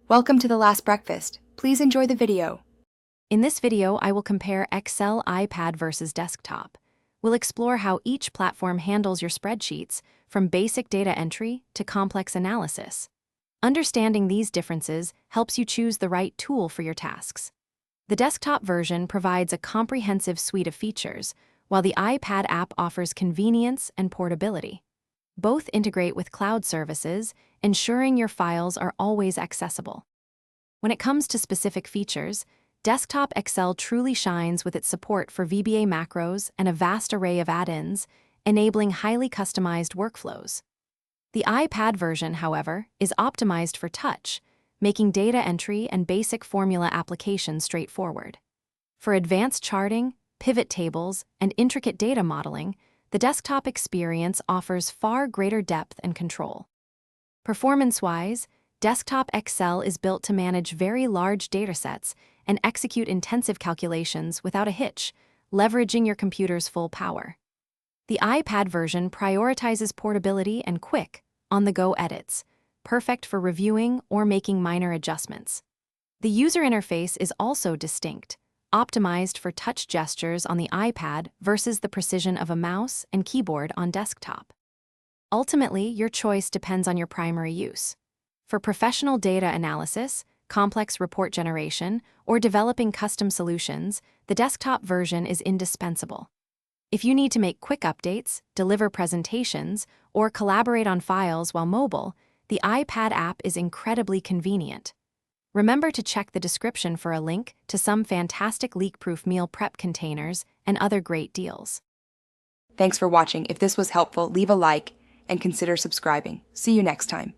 Welcome to The Last Breakfast. Please enjoy the video. In this video, I will compare Excel iPad versus desktop. We'll explore how each platform handles your spreadsheets, from basic data entry to complex analysis. Understanding these differences helps you choose the right tool for your tasks. The desktop version provides a comprehensive suite of features, while the iPad app offers convenience and portability. Both integrate with cloud services, ensuring your files are always accessible. When it comes to specific features, Desktop Excel truly shines with its support for VBA macros and a vast array of add-ins, enabling highly customized workflows. The iPad version, however, is optimized for touch, making data entry and basic formula applications straightforward. For advanced charting, pivot tables, and intricate data modeling, the desktop experience offers far greater depth and control. Performance-wise, Desktop Excel is built to manage very large datasets and execute intensive calculations without a hitch, leveraging your computer's full power. The iPad version prioritizes portability and quick, on-the-go edits, perfect for reviewing or making minor adjustments. The user interface is also distinct, optimized for touch gestures on the iPad versus the precision of a mouse and keyboard on desktop. Ultimately, your choice depends on your primary use. For professional data analysis, complex report generation, or developing custom solutions, the desktop version is indispensable. If you need to make quick updates, deliver presentations, or collaborate on files while mobile, the iPad app is incredibly convenient. Remember to check the description for a link to some fantastic leak-proof meal prep containers and other great deals. Thanks for watching. If this was helpful, leave a like and consider subscribing. See you next time.